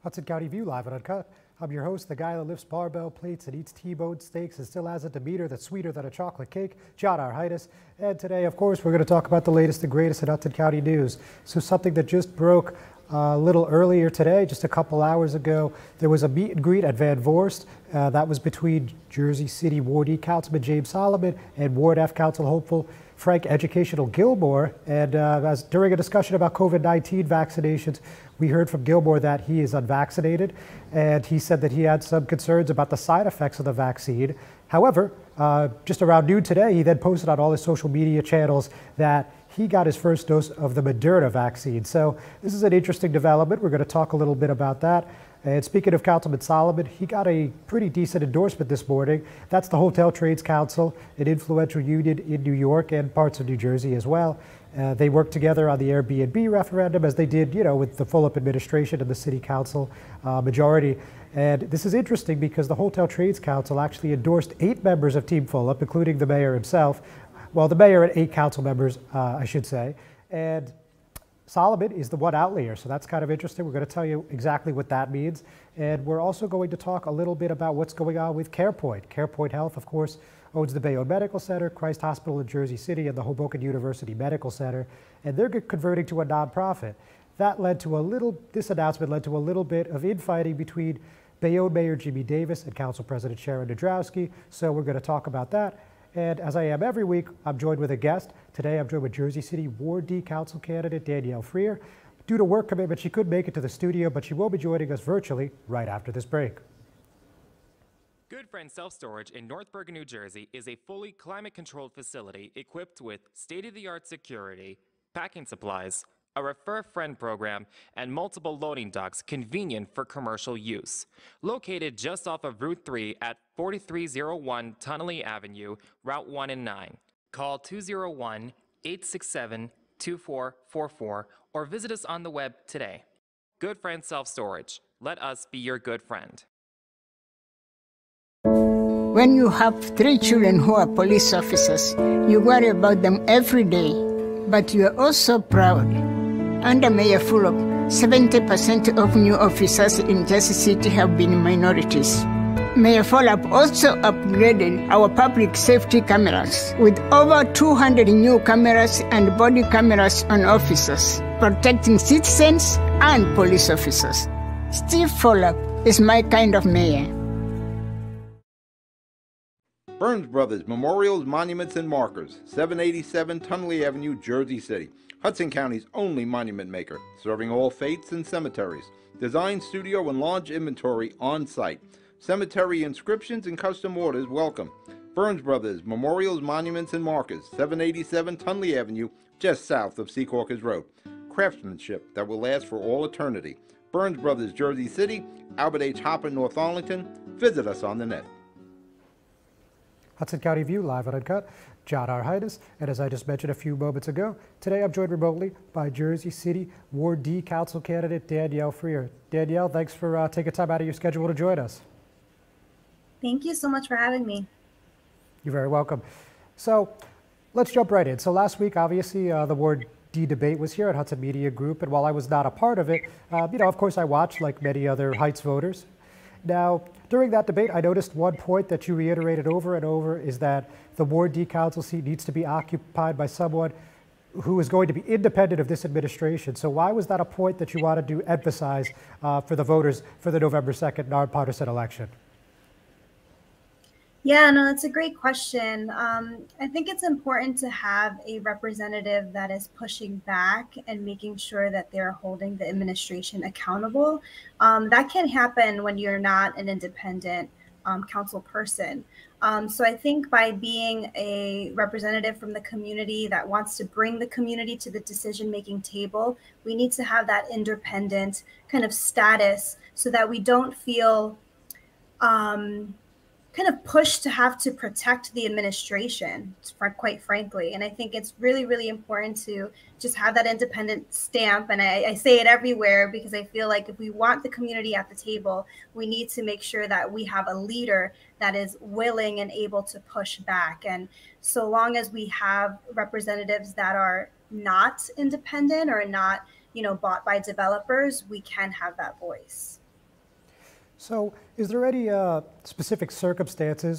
Hudson County View Live Uncut. I'm your host, the guy that lifts barbell plates and eats T-bone steaks and still has a demeanor that's sweeter than a chocolate cake, John Arhitis. And today, of course, we're going to talk about the latest and greatest in Hudson County news. So something that just broke a little earlier today, just a couple hours ago, there was a meet and greet at Van Voorst. That was between Jersey City Ward E Councilman James Solomon and Ward F Council hopeful Frank Educational Gilmore. And as during a discussion about COVID-19 vaccinations, we heard from Gilmore that he is unvaccinated, and he said that he had some concerns about the side effects of the vaccine. However, just around noon today, he then posted on all his social media channels that he got his first dose of the Moderna vaccine. So this is an interesting development. We're going to talk a little bit about that. And speaking of Councilman Solomon, he got a pretty decent endorsement this morning. That's the Hotel Trades Council, an influential union in New York and parts of New Jersey as well. They worked together on the Airbnb referendum, as they did, with the Fulop administration and the city council majority. And this is interesting because the Hotel Trades Council actually endorsed 8 members of Team Fulop, including the mayor himself. Well, the mayor and 8 council members, I should say. And Solomon is the one outlier, so that's kind of interesting. We're going to tell you exactly what that means. And we're also going to talk a little bit about what's going on with CarePoint. CarePoint Health, of course, owns the Bayonne Medical Center, Christ Hospital in Jersey City, and the Hoboken University Medical Center, and they're converting to a nonprofit. That led to this announcement led to a little bit of infighting between Bayonne Mayor Jimmy Davis and Council President Sharon Nadrowski, so we're going to talk about that. And as I am every week, I'm joined with a guest. Today, I'm joined with Jersey City Ward D Council candidate Danielle Freire. Due to work commitment, she couldn't make it to the studio, but she will be joining us virtually right after this break. Good Friend Self-Storage in North Bergen, New Jersey is a fully climate-controlled facility equipped with state-of-the-art security, packing supplies, a Refer a Friend program, and multiple loading docks convenient for commercial use. Located just off of Route 3 at 4301 Tunnelly Avenue, Route 1 and 9. Call 201-867-2444 or visit us on the web today. Good Friend Self-Storage. Let us be your good friend. When you have 3 children who are police officers, you worry about them every day, but you are also proud. Under Mayor Fulop, 70% of new officers in Jersey City have been minorities. Mayor Fulop also upgraded our public safety cameras with over 200 new cameras and body cameras on officers, protecting citizens and police officers. Steve Fulop is my kind of mayor. Burns Brothers Memorials, Monuments, and Markers, 787 Tunnelly Avenue, Jersey City. Hudson County's only monument maker, serving all faiths and cemeteries. Design, studio, and large inventory on site. Cemetery inscriptions and custom orders welcome. Burns Brothers Memorials, Monuments, and Markers, 787 Tunnelly Avenue, just south of Secaucus Road. Craftsmanship that will last for all eternity. Burns Brothers, Jersey City, Albert H. Hopper, North Arlington. Visit us on the net. Hudson County View Live and Uncut, John Arhitis, and as I just mentioned a few moments ago, today I'm joined remotely by Jersey City Ward D Council candidate Danielle Freire. Danielle, thanks for taking time out of your schedule to join us. Thank you so much for having me. You're very welcome. So let's jump right in. So last week, obviously, the Ward D debate was here at Hudson Media Group, and while I was not a part of it, of course, I watched like many other Heights voters. Now, during that debate, I noticed one point that you reiterated over and over is that the Ward D Council seat needs to be occupied by someone who is going to be independent of this administration. So why was that a point that you wanted to emphasize for the voters for the November 2nd nonpartisan election? Yeah, no, that's a great question. I think it's important to have a representative that is pushing back and making sure that they're holding the administration accountable. That can happen when you're not an independent council person. So I think by being a representative from the community that wants to bring the community to the decision-making table, we need to have that independent kind of status so that we don't feel kind of pushed to have to protect the administration, quite frankly. And I think it's really, really important to just have that independent stamp. And I say it everywhere because I feel like if we want the community at the table, we need to make sure that we have a leader that is willing and able to push back. And so long as we have representatives that are not independent or not, bought by developers, we can have that voice. So is there any specific circumstance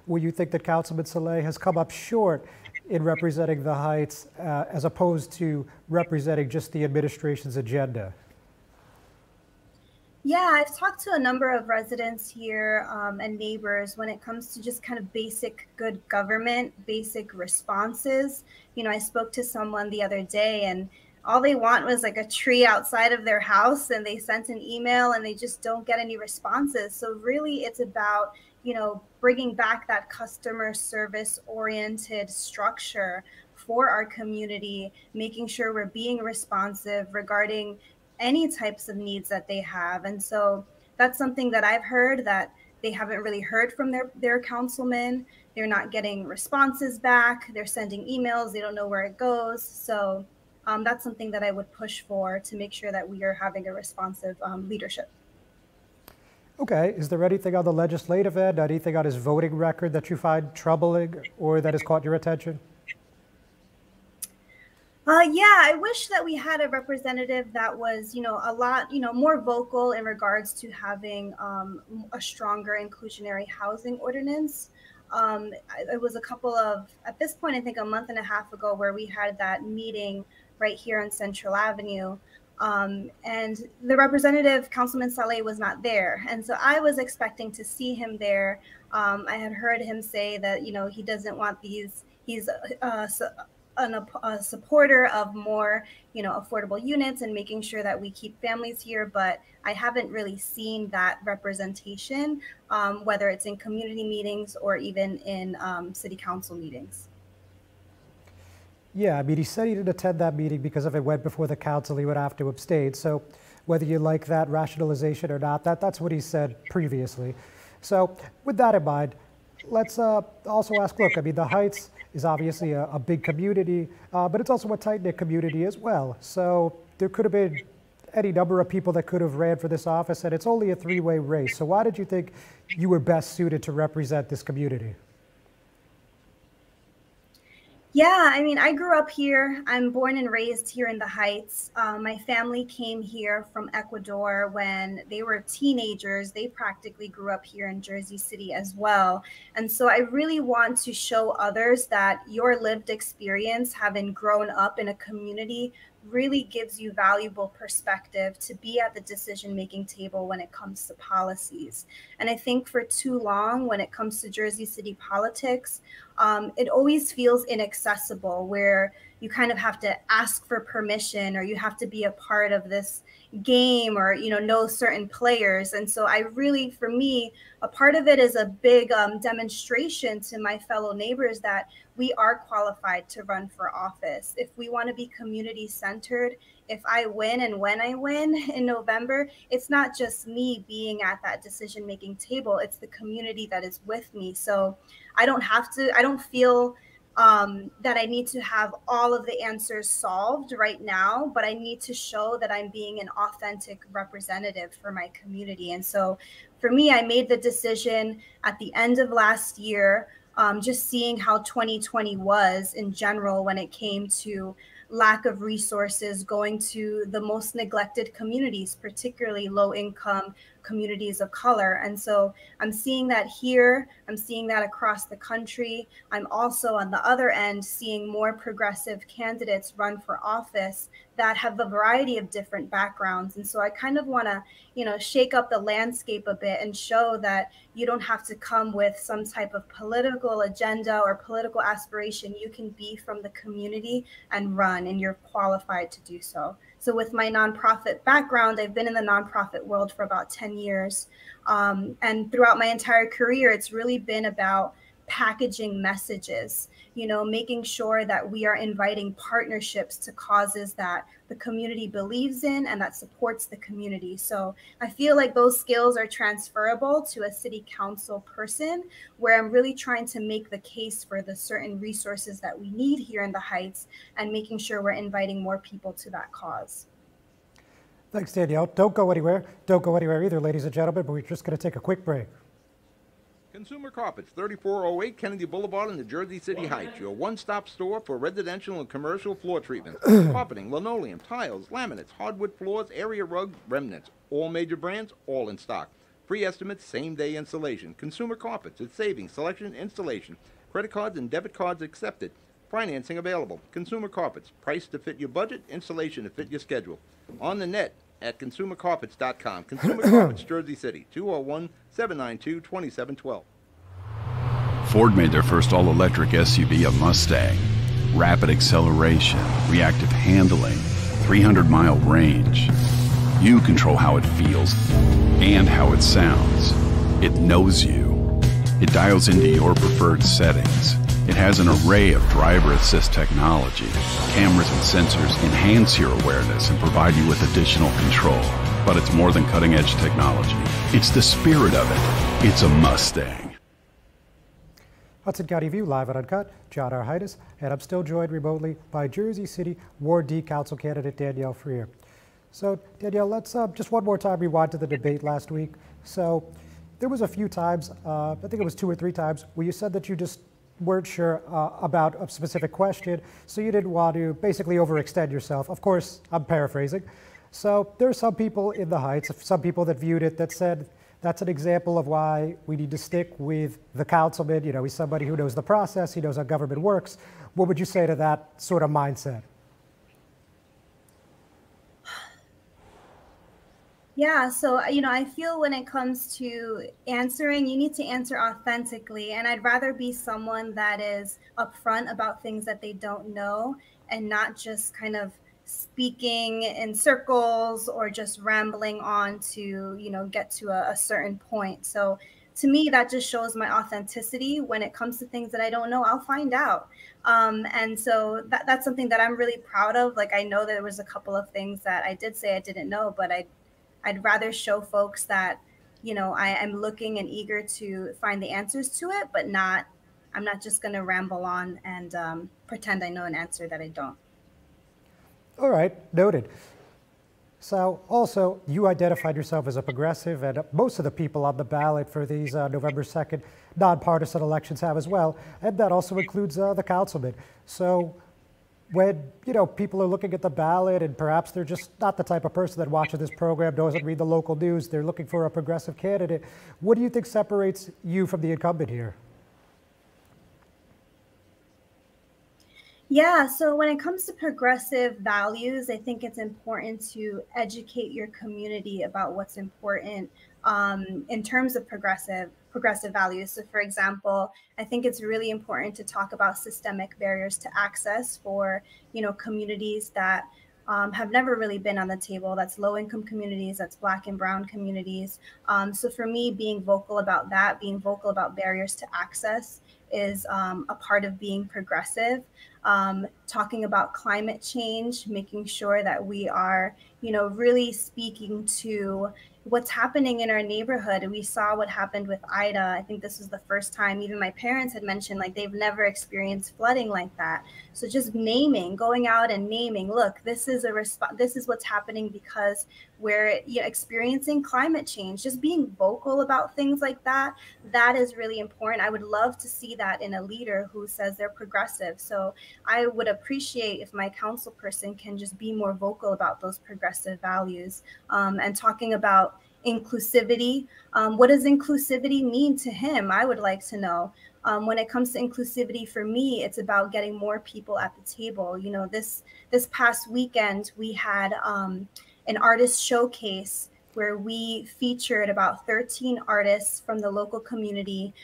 where you think that Councilman Saleh has come up short in representing the Heights as opposed to representing just the administration's agenda? Yeah, I've talked to a number of residents here and neighbors when it comes to just kind of basic good government, basic responses. I spoke to someone the other day and all they want was like a tree outside of their house, and they sent an email and they just don't get any responses. So really it's about, bringing back that customer service oriented structure for our community, making sure we're being responsive regarding any types of needs that they have. And so that's something that I've heard that they haven't really heard from their councilman. They're not getting responses back. They're sending emails. They don't know where it goes. So that's something that I would push for to make sure that we are having a responsive leadership. Okay. Is there anything on the legislative end, anything on his voting record that you find troubling or that has caught your attention? Yeah, I wish that we had a representative that was, a lot, more vocal in regards to having a stronger inclusionary housing ordinance. It was at this point, I think a month and a half ago, where we had that meeting right here on Central Avenue. And the representative, Councilman Saleh, was not there. And so I was expecting to see him there. I had heard him say that, he doesn't want these, he's a supporter of more, affordable units and making sure that we keep families here. But I haven't really seen that representation, whether it's in community meetings or even in city council meetings. Yeah, I mean, he said he didn't attend that meeting because if it went before the council, he would have to abstain. So whether you like that rationalization or not, that's what he said previously. So with that in mind, let's also ask, look, I mean, the Heights is obviously a big community, but it's also a tight-knit community as well. So there could have been any number of people that could have ran for this office, and it's only a three-way race. So why did you think you were best suited to represent this community? Yeah, I mean, I grew up here. I'm born and raised here in the Heights. My family came here from Ecuador when they were teenagers. They practically grew up here in Jersey City as well. And so I really want to show others that your lived experience, having grown up in a community, really gives you valuable perspective to be at the decision-making table when it comes to policies. And I think for too long, when it comes to Jersey City politics, it always feels inaccessible, where you kind of have to ask for permission or you have to be a part of this game or, know certain players. And so I really, for me, a part of it is a big demonstration to my fellow neighbors that we are qualified to run for office. If we want to be community centered, if I win and when I win in November, it's not just me being at that decision-making table, it's the community that is with me. So I don't feel that I need to have all of the answers solved right now, but I need to show that I'm being an authentic representative for my community. And so for me, I made the decision at the end of last year, just seeing how 2020 was in general when it came to lack of resources going to the most neglected communities, particularly low-income communities of color. And so I'm seeing that here, I'm seeing that across the country. I'm also on the other end seeing more progressive candidates run for office that have a variety of different backgrounds. And so I kind of want to, shake up the landscape a bit and show that you don't have to come with some type of political agenda or political aspiration. You can be from the community and run, and you're qualified to do so. So with my nonprofit background, I've been in the nonprofit world for about 10 years. And throughout my entire career, it's really been about packaging messages, making sure that we are inviting partnerships to causes that the community believes in and that supports the community. So I feel like those skills are transferable to a city council person, where I'm really trying to make the case for the certain resources that we need here in the Heights and making sure we're inviting more people to that cause. Thanks, Danielle. Don't go anywhere. Don't go anywhere either, ladies and gentlemen, but we're just going to take a quick break. Consumer Carpets, 3408 Kennedy Boulevard in the Jersey City Heights, your one-stop store for residential and commercial floor treatments, carpeting, linoleum, tiles, laminates, hardwood floors, area rug, remnants, all major brands, all in stock. Free estimates, same-day installation. Consumer Carpets, it's savings, selection, installation. Credit cards and debit cards accepted. Financing available. Consumer Carpets, price to fit your budget, installation to fit your schedule. On the net at consumercarpets.com. Consumer Carpets, Jersey City, 201-792-2712. Ford made their first all-electric SUV a Mustang. Rapid acceleration, reactive handling, 300-mile range. You control how it feels and how it sounds. It knows you. It dials into your preferred settings. It has an array of driver assist technology. Cameras and sensors enhance your awareness and provide you with additional control. But it's more than cutting-edge technology. It's the spirit of it. It's a Mustang. Hudson County View Live Uncut. John Arhitis, and I'm still joined remotely by Jersey City Ward D Council candidate Danielle Freire. So Danielle, let's just one more time rewind to the debate last week. So there was a few times, I think it was 2 or 3 times, where you said that you just weren't sure about a specific question, so you didn't want to basically overextend yourself. Of course, I'm paraphrasing. So there are some people in the Heights, some people that viewed it that said that's an example of why we need to stick with the councilman. He's somebody who knows the process, he knows how government works. What would you say to that sort of mindset? Yeah, so, I feel when it comes to answering, you need to answer authentically. And I'd rather be someone that is upfront about things that they don't know and not just kind of speaking in circles or just rambling on to, get to a certain point. So to me, that just shows my authenticity. When it comes to things that I don't know, I'll find out. And so that's something that I'm really proud of. Like, I know there was a couple of things that I did say I didn't know, but I'd rather show folks that, I am looking and eager to find the answers to it, but I'm not just going to ramble on and pretend I know an answer that I don't. All right, noted. So also, you identified yourself as a progressive, and most of the people on the ballot for these November 2nd nonpartisan elections have as well, and that also includes the councilman. So when, people are looking at the ballot and perhaps they're just not the type of person that watches this program, doesn't read the local news, they're looking for a progressive candidate, what do you think separates you from the incumbent here? Yeah, so when it comes to progressive values, I think it's important to educate your community about what's important in terms of progressive values. So for example, I think it's really important to talk about systemic barriers to access for, communities that have never really been on the table. That's low-income communities, that's Black and Brown communities. So for me, being vocal about that, being vocal about barriers to access is a part of being progressive. Talking about climate change, making sure that we are, really speaking to what's happening in our neighborhood. And we saw what happened with Ida. I think this was the first time, even my parents had mentioned, like, they've never experienced flooding like that. So just going out and naming, look, this is what's happening because we're experiencing climate change. Just being vocal about things like that is really important. I would love to see that in a leader who says they're progressive. So I would appreciate if my council person can just be more vocal about those progressive values, and talking about inclusivity. What does inclusivity mean to him? I would like to know. When it comes to inclusivity, for me, it's about getting more people at the table. This past weekend, we had an artist showcase where we featured about 13 artists from the local community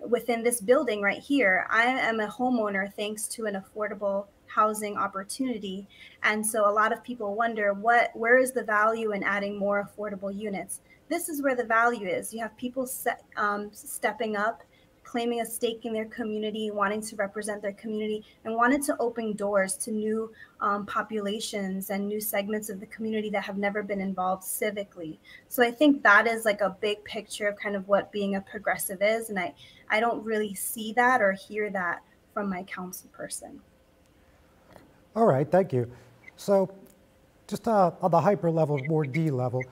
within this building right here. I am a homeowner thanks to an affordable housing opportunity. And so a lot of people wonder, where is the value in adding more affordable units? This is where the value is. You have people stepping up, claiming a stake in their community, wanting to represent their community, and wanted to open doors to new populations and new segments of the community that have never been involved civically. So I think that is like a big picture of kind of what being a progressive is. And I don't really see that or hear that from my council person. All right, thank you. So just on the hyper level, more D level,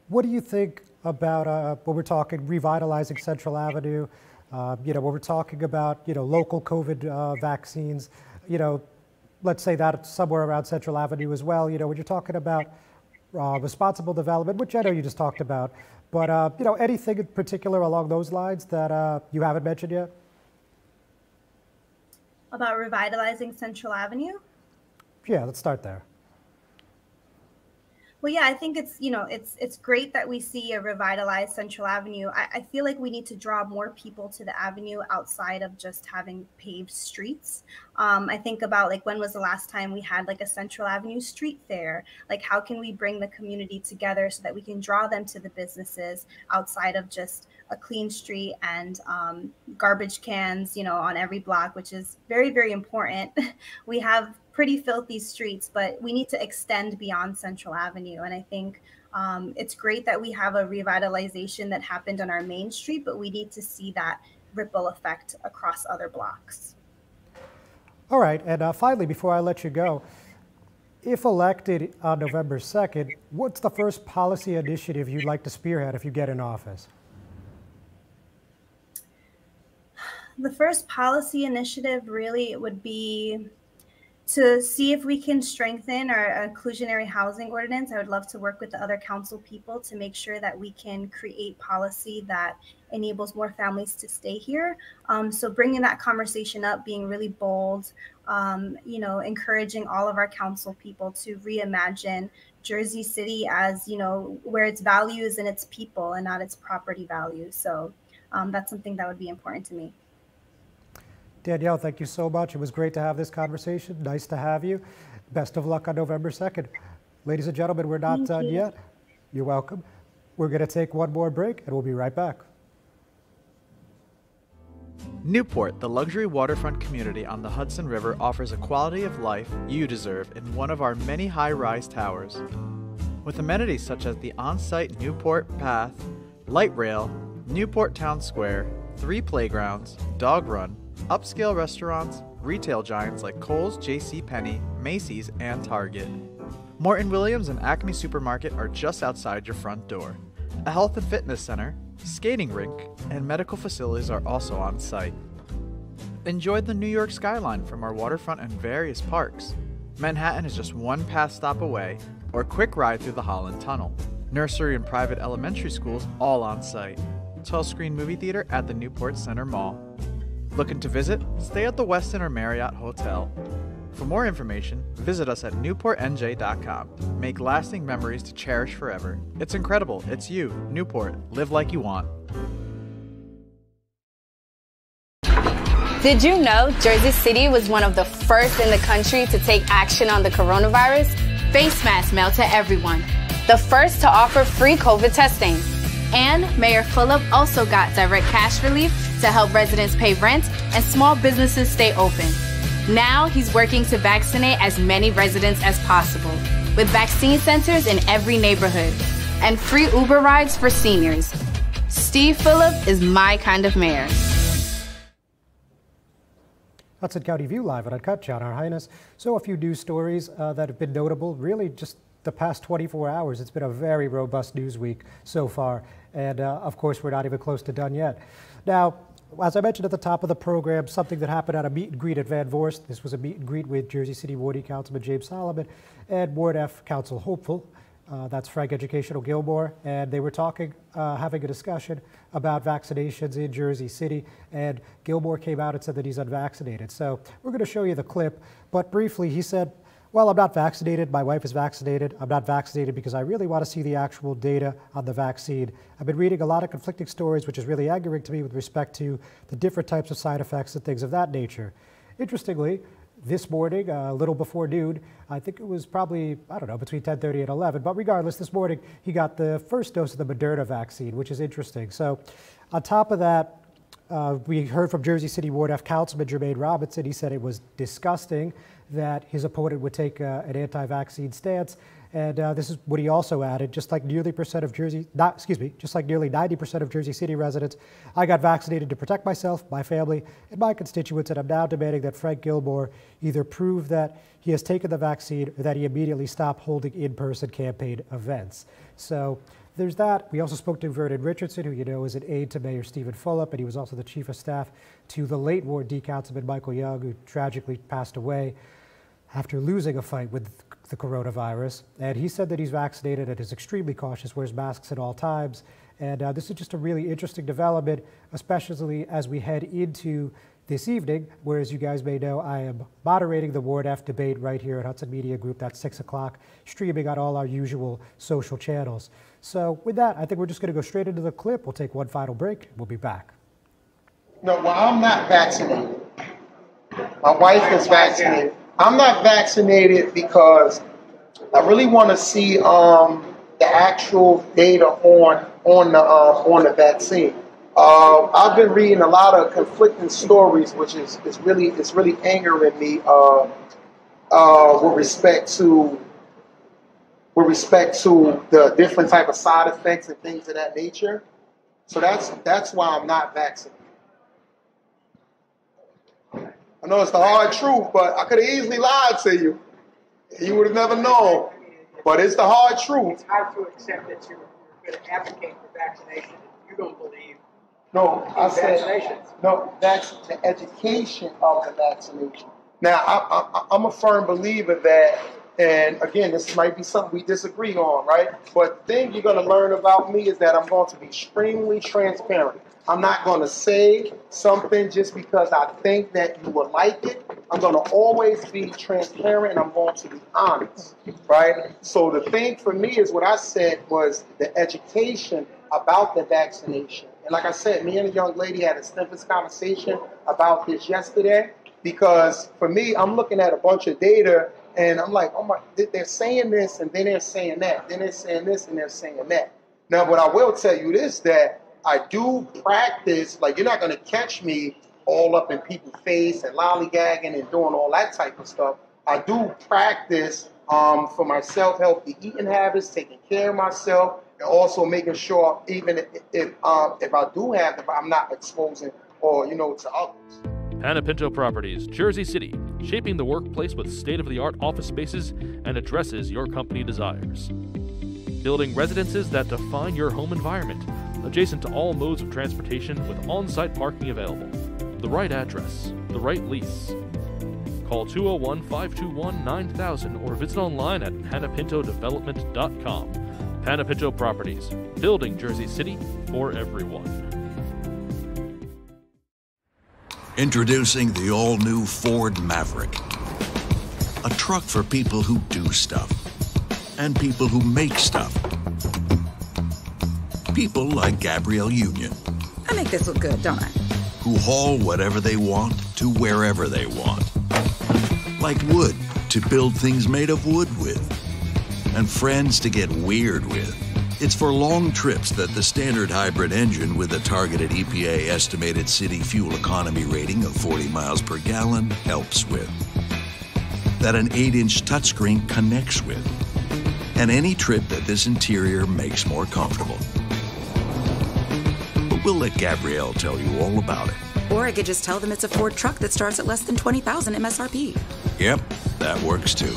what do you think about when we're talking revitalizing Central Avenue, when we're talking about, local COVID vaccines, let's say that somewhere around Central Avenue as well, when you're talking about responsible development, which I know you just talked about, but, anything in particular along those lines that you haven't mentioned yet? About revitalizing Central Avenue? Yeah, let's start there. Well, yeah, I think it's great that we see a revitalized Central Avenue. I feel like we need to draw more people to the avenue outside of just having paved streets. I think about like, when was the last time we had like a Central Avenue street fair? Like, how can we bring the community together so that we can draw them to the businesses outside of just a clean street and garbage cans, on every block, which is very, very important. We have pretty filthy streets, but we need to extend beyond Central Avenue. And I think it's great that we have a revitalization that happened on our main street, but we need to see that ripple effect across other blocks. All right, and finally, before I let you go, if elected on November 2nd, what's the first policy initiative you'd like to spearhead if you get in office? The first policy initiative really would be to see if we can strengthen our inclusionary housing ordinance. I would love to work with the other council people to make sure that we can create policy that enables more families to stay here. So bringing that conversation up, being really bold, encouraging all of our council people to reimagine Jersey City as, where its value is in its people and not its property value. So that's something that would be important to me. Danielle, thank you so much. It was great to have this conversation. Nice to have you. Best of luck on November 2nd. Ladies and gentlemen, we're not done yet. You're welcome. We're going to take one more break, and we'll be right back. Newport, the luxury waterfront community on the Hudson River, offers a quality of life you deserve in one of our many high-rise towers. With amenities such as the on-site Newport Path, light rail, Newport Town Square, 3 playgrounds, dog run, upscale restaurants, retail giants like Kohl's, JCPenney, Macy's, and Target. Morton Williams and Acme Supermarket are just outside your front door. A health and fitness center, skating rink, and medical facilities are also on site. Enjoy the New York skyline from our waterfront and various parks. Manhattan is just one pass stop away, or a quick ride through the Holland Tunnel. Nursery and private elementary schools all on site. 12-screen movie theater at the Newport Center Mall. Looking to visit? Stay at the Westin or Marriott Hotel. For more information, visit us at newportnj.com. Make lasting memories to cherish forever. It's incredible. It's you, Newport. Live like you want. Did you know Jersey City was one of the first in the country to take action on the coronavirus? Face masks mailed to everyone. The first to offer free COVID testing. And Mayor Fulop also got direct cash relief to help residents pay rent and small businesses stay open. Now he's working to vaccinate as many residents as possible, with vaccine centers in every neighborhood and free Uber rides for seniors. Steve Fulop is my kind of mayor. Hudson County View Live and Uncut, John Our Highness. So a few news stories that have been notable, really just the past 24 hours. It's been a very robust news week so far. And of course, we're not even close to done yet. Now, as I mentioned at the top of the program, something that happened at a meet and greet at Van Voorst. This was a meet and greet with Jersey City Ward E Councilman James Solomon and Ward F Council Hopeful. That's Frank Educational Gilmore. And they were talking, having a discussion about vaccinations in Jersey City. And Gilmore came out and said that he's unvaccinated. So we're going to show you the clip. But briefly, he said, well, I'm not vaccinated. My wife is vaccinated. I'm not vaccinated because I really want to see the actual data on the vaccine. I've been reading a lot of conflicting stories, which is really aggravating to me with respect to the different types of side effects and things of that nature. Interestingly, this morning, a little before noon, I think it was probably, I don't know, between 10:30 and 11, but regardless, this morning, he got the first dose of the Moderna vaccine, which is interesting. So on top of that, We heard from Jersey City Ward F Councilman Jermaine Robinson. He said it was disgusting that his opponent would take an anti-vaccine stance. And this is what he also added, just like nearly 90% of Jersey City residents, I got vaccinated to protect myself, my family, and my constituents, and I'm now demanding that Frank Gilmore either prove that he has taken the vaccine or that he immediately stop holding in-person campaign events. So there's that. We also spoke to Vernon Richardson, who you know is an aide to Mayor Stephen Fulop, and he was also the chief of staff to the late Ward D Councilman Michael Young, who tragically passed away after losing a fight with the coronavirus. And he said that he's vaccinated and is extremely cautious, wears masks at all times. And this is just a really interesting development, especially as we head into this evening, where, as you guys may know, I am moderating the Ward F debate right here at Hudson Media Group. That's 6 o'clock, streaming on all our usual social channels. So with that, I think we're just going to go straight into the clip. We'll take one final break. We'll be back. No, well, I'm not vaccinated. My wife is vaccinated. I'm not vaccinated because I really want to see the actual data on the vaccine. I've been reading a lot of conflicting stories, which is really angering me with respect to the different type of side effects and things of that nature. So that's why I'm not vaccinated. I know it's the hard truth, but I could have easily lied to you. You would have never known. But it's the hard truth. It's hard to accept that you're going to advocate for vaccination if you don't believe I said, no, that's the education of the vaccination. Now, I'm a firm believer that, and again, this might be something we disagree on, right? But the thing you're going to learn about me is that I'm going to be extremely transparent. I'm not going to say something just because I think that you will like it. I'm going to always be transparent, and I'm going to be honest, right? So the thing for me is what I said was the education about the vaccination. And like I said, me and a young lady had a extensive conversation about this yesterday, because for me, I'm looking at a bunch of data, and I'm like, oh my, they're saying this, and then they're saying that. Then they're saying this, and they're saying that. Now, what I will tell you is that I do practice, like, you're not going to catch me all up in people's face and lollygagging and doing all that type of stuff. I do practice for my self-healthy eating habits, taking care of myself, and also making sure even if I do have them, I'm not exposing or, to others. Panapinto Properties, Jersey City, shaping the workplace with state-of-the-art office spaces and addresses your company desires. Building residences that define your home environment, adjacent to all modes of transportation with on-site parking available. The right address, the right lease. Call 201-521-9000 or visit online at panapintodevelopment.com. Panapinto Properties, building Jersey City for everyone. Introducing the all-new Ford Maverick. A truck for people who do stuff. And people who make stuff. People like Gabrielle Union. I make this look good, don't I? Who haul whatever they want to wherever they want. Like wood to build things made of wood with. And friends to get weird with. It's for long trips that the standard hybrid engine with a targeted EPA estimated city fuel economy rating of 40 miles per gallon helps with. That an 8-inch touchscreen connects with. And any trip that this interior makes more comfortable. But we'll let Gabrielle tell you all about it. Or I could just tell them it's a Ford truck that starts at less than $20,000 MSRP. Yep, that works too.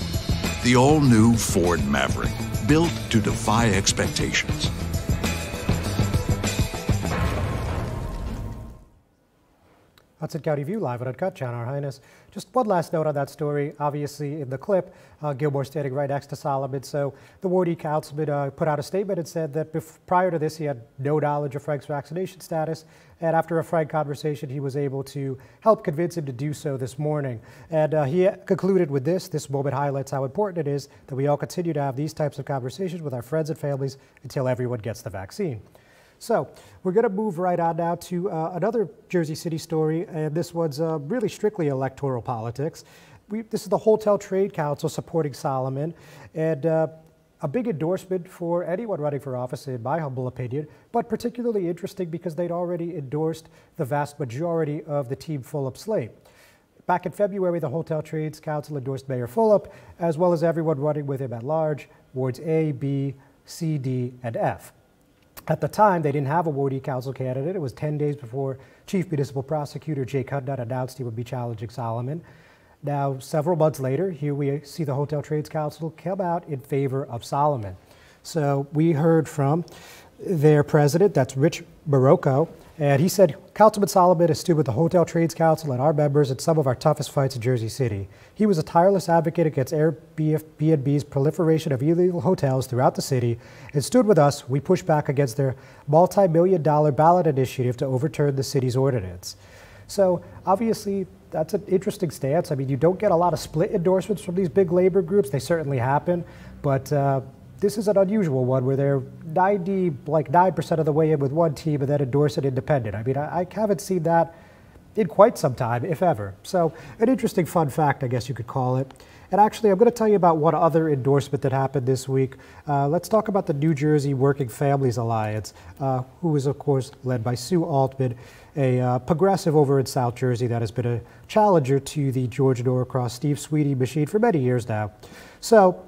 The all-new Ford Maverick, built to defy expectations. Hudson County View Live Uncut, John R. Highness. Just one last note on that story. Obviously, in the clip, Gilmore standing right next to Solomon. So the Ward E Councilman put out a statement and said that prior to this, he had no knowledge of Frank's vaccination status. And after a frank conversation, he was able to help convince him to do so this morning. And he concluded with this. This moment highlights how important it is that we all continue to have these types of conversations with our friends and families until everyone gets the vaccine. So we're going to move right on now to another Jersey City story, and this one's really strictly electoral politics. This is the Hotel Trade Council supporting Solomon, and a big endorsement for anyone running for office, in my humble opinion, but particularly interesting because they'd already endorsed the vast majority of the Team Fulop slate. Back in February, the Hotel Trades Council endorsed Mayor Fulop, as well as everyone running with him at large, wards A, B, C, D, and F. At the time, they didn't have a Ward E Council candidate. It was 10 days before Chief Municipal Prosecutor Jake Hudnut announced he would be challenging Solomon. Now, several months later, here we see the Hotel Trades Council come out in favor of Solomon. So we heard from their president, that's Rich Marocco, and he said, Councilman Solomon has stood with the Hotel Trades Council and our members in some of our toughest fights in Jersey City. He was a tireless advocate against Airbnb's proliferation of illegal hotels throughout the city and stood with us. We pushed back against their multi-million-dollar ballot initiative to overturn the city's ordinance. So obviously, that's an interesting stance. I mean, you don't get a lot of split endorsements from these big labor groups. They certainly happen, but this is an unusual one where they're 9% of the way in with one team and then endorse an independent. I mean, I haven't seen that in quite some time, if ever. So an interesting fun fact, I guess you could call it. And actually, I'm going to tell you about one other endorsement that happened this week. Let's talk about the New Jersey Working Families Alliance, who is, of course, led by Sue Altman, a progressive over in South Jersey that has been a challenger to the George Norcross Steve Sweeney machine for many years now. So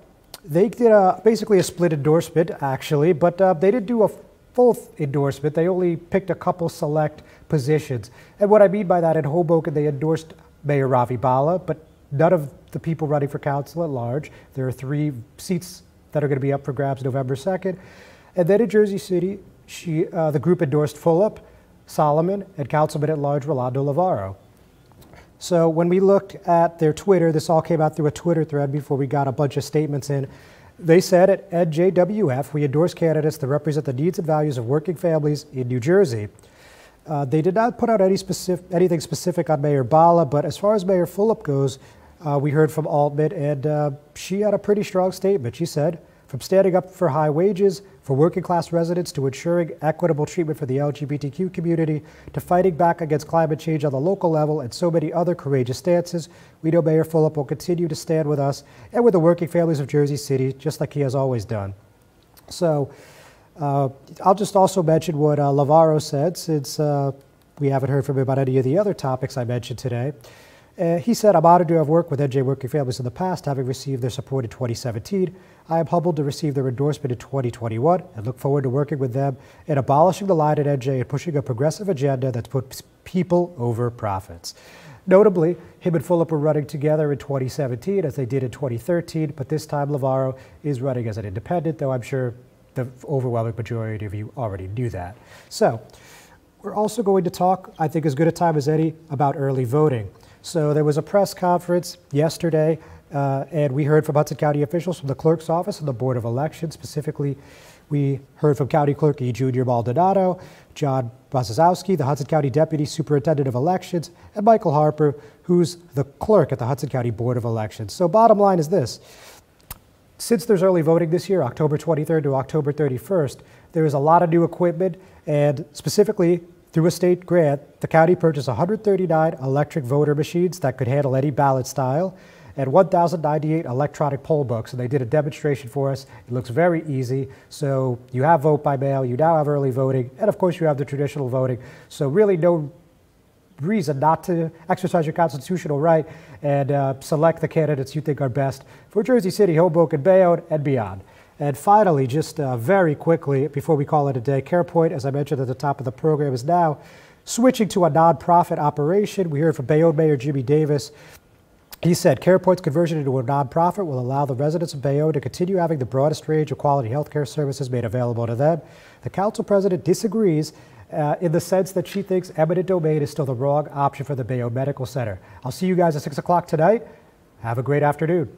they did basically a split endorsement, actually, but they didn't do a full endorsement. They only picked a couple select positions. And what I mean by that, in Hoboken, they endorsed Mayor Ravi Bala, but none of the people running for council at large. There are 3 seats that are going to be up for grabs November 2nd. And then in Jersey City, the group endorsed Fulop, Solomon, and Councilman at large Rolando Lavaro. So when we looked at their Twitter, this all came out through a Twitter thread before we got a bunch of statements in. They said at NJWF, we endorse candidates that represent the needs and values of working families in New Jersey. They did not put out anything specific on Mayor Bala, but as far as Mayor Fulop goes, we heard from Altman, and she had a pretty strong statement. She said, from standing up for high wages for working class residents to ensuring equitable treatment for the LGBTQ community to fighting back against climate change on the local level and so many other courageous stances, we know Mayor Fulop will continue to stand with us and with the working families of Jersey City, just like he has always done. So I'll just also mention what Lavaro said, since we haven't heard from him about any of the other topics I mentioned today. He said, I'm honored to have worked with NJ Working Families in the past, having received their support in 2017. I am humbled to receive their endorsement in 2021 and look forward to working with them in abolishing the line at NJ and pushing a progressive agenda that puts people over profits. Notably, him and Fulop were running together in 2017 as they did in 2013, but this time Lavaro is running as an independent, though I'm sure the overwhelming majority of you already knew that. So we're also going to talk, I think as good a time as any, about early voting. So there was a press conference yesterday, and we heard from Hudson County officials from the clerk's office and the Board of Elections. Specifically, we heard from County Clerk E. Junior Maldonado, John Bosazowski, the Hudson County Deputy Superintendent of Elections, and Michael Harper, who's the clerk at the Hudson County Board of Elections. So bottom line is this. Since there's early voting this year, October 23rd to October 31st, there is a lot of new equipment, and specifically through a state grant, the county purchased 139 electric voter machines that could handle any ballot style and 1,098 electronic poll books. And they did a demonstration for us. It looks very easy. So you have vote by mail, you now have early voting, and of course you have the traditional voting. So really no reason not to exercise your constitutional right and select the candidates you think are best for Jersey City, Hoboken, Bayonne, and beyond. And finally, just very quickly, before we call it a day, CarePoint, as I mentioned at the top of the program, is now switching to a nonprofit operation. We heard from Bayonne Mayor Jimmy Davis. He said CarePoint's conversion into a nonprofit will allow the residents of Bayonne to continue having the broadest range of quality health care services made available to them. The council president disagrees in the sense that she thinks eminent domain is still the wrong option for the Bayonne Medical Center. I'll see you guys at 6 o'clock tonight. Have a great afternoon.